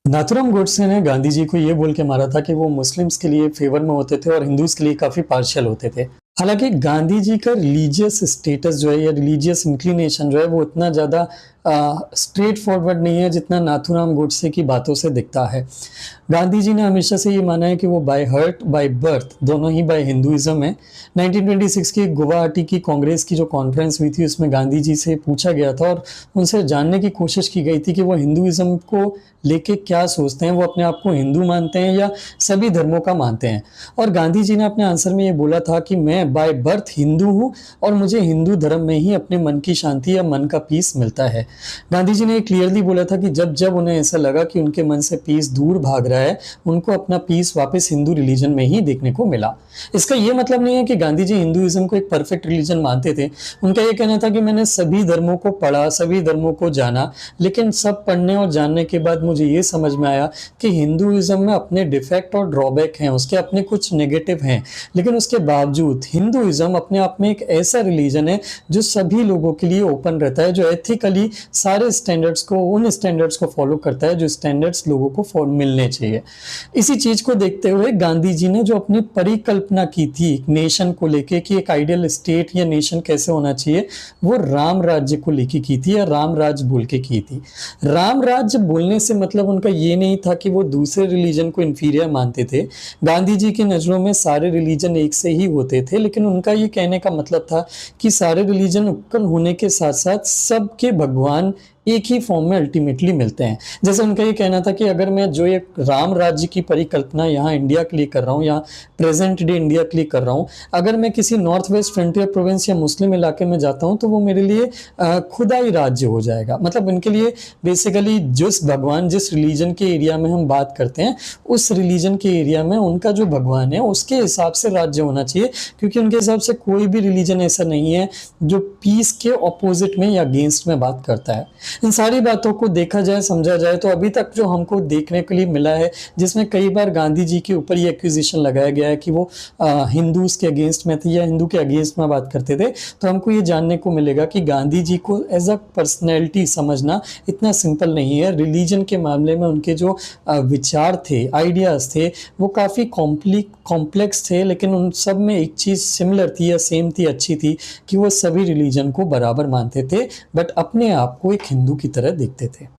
नाथूराम गोडसे ने गांधी जी को ये बोल के मारा था कि वो मुस्लिम्स के लिए फेवर में होते थे और हिंदूज के लिए काफी पार्शियल होते थे। हालांकि गांधी जी का रिलीजियस स्टेटस जो है या रिलीजियस इंक्लिनेशन जो है वो उतना ज्यादा स्ट्रेट फॉरवर्ड नहीं है जितना नाथूराम गोडसे की बातों से दिखता है। गांधी जी ने हमेशा से ये माना है कि वो बाय हर्ट बाय बर्थ दोनों ही बाय हिंदुइज्म है। 1926 की गुवाहाटी की कांग्रेस की जो कॉन्फ्रेंस हुई थी उसमें गांधी जी से पूछा गया था और उनसे जानने की कोशिश की गई थी कि वो हिंदुइज्म को लेके क्या सोचते हैं, वो अपने आप को हिंदू मानते हैं या सभी धर्मों का मानते हैं। और गांधी जी ने अपने आंसर में ये बोला था कि मैं बाय बर्थ हिंदू हूँ और मुझे हिंदू धर्म में ही अपने मन की शांति या मन का पीस मिलता है। गांधी जी ने क्लियरली बोला था कि जब जब उन्हें ऐसा लगा कि उनके मन से पीस दूर भाग रहा है, उनको अपना पीस वापस हिंदू रिलीजन में ही देखने को मिला। इसका ये मतलब नहीं है कि गांधी जी हिंदुइज्म को एक परफेक्ट रिलीजन मानते थे। उनका ये कहना था कि मैंने सभी धर्मों को पढ़ा, सभी धर्मों को जाना, लेकिन सब पढ़ने और जानने के बाद मुझे ये समझ में आया कि हिंदुइज्म में अपने डिफेक्ट और ड्रॉबैक हैं, उसके अपने कुछ नेगेटिव हैं, लेकिन उसके बावजूद हिंदुइज्म अपने आप में एक ऐसा रिलीजन है जो सभी लोगों के लिए ओपन रहता है, जो एथिकली सारे स्टैंडर्ड्स को, उन स्टैंडर्ड्स को फॉलो करता है जो स्टैंडर्ड्स लोगों को मिलने चाहिए। इसी चीज को देखते हुए गांधी जी ने जो अपनी परिकल्पना की थी नेशन को लेके कि एक आइडियल स्टेट या नेशन कैसे होना चाहिए, वो राम राज्य को लेके की थी या राम राज्य बोल के की थी। राम राज्य बोलने से मतलब उनका ये नहीं था कि वो दूसरे रिलीजन को इंफीरियर मानते थे। गांधी जी की नजरों में सारे रिलीजन एक से ही होते थे, लेकिन उनका ये कहने का मतलब था कि सारे रिलीजन उत्पन्न होने के साथ साथ सबके भगवान एक ही फॉर्म में अल्टीमेटली मिलते हैं। जैसे उनका ये कहना था कि अगर मैं जो एक राम राज्य की परिकल्पना यहाँ इंडिया के लिए कर रहा हूँ, यहाँ प्रेजेंट डे इंडिया के लिए कर रहा हूँ, अगर मैं किसी नॉर्थ वेस्ट फ्रंटियर प्रोविंस या मुस्लिम इलाके में जाता हूँ तो वो मेरे लिए खुदाई राज्य हो जाएगा। मतलब उनके लिए बेसिकली जिस भगवान, जिस रिलीजन के एरिया में हम बात करते हैं, उस रिलीजन के एरिया में उनका जो भगवान है उसके हिसाब से राज्य होना चाहिए, क्योंकि उनके हिसाब से कोई भी रिलीजन ऐसा नहीं है जो पीस के ऑपोजिट में या अगेंस्ट में बात करता है। इन सारी बातों को देखा जाए, समझा जाए तो अभी तक जो हमको देखने के लिए मिला है, जिसमें कई बार गांधी जी के ऊपर ये एक्यूजेशन लगाया गया है कि वो हिंदूज के अगेंस्ट में थे या हिंदू के अगेंस्ट में बात करते थे, तो हमको ये जानने को मिलेगा कि गांधी जी को एज अ पर्सनैलिटी समझना इतना सिंपल नहीं है। रिलीजन के मामले में उनके जो विचार थे, आइडियाज थे, वो काफ़ी कॉम्प्लेक्स थे, लेकिन उन सब में एक चीज़ सिमिलर थी या सेम थी, अच्छी थी, कि वो सभी रिलीजन को बराबर मानते थे, बट अपने आप को एक हिंदू की तरह देखते थे।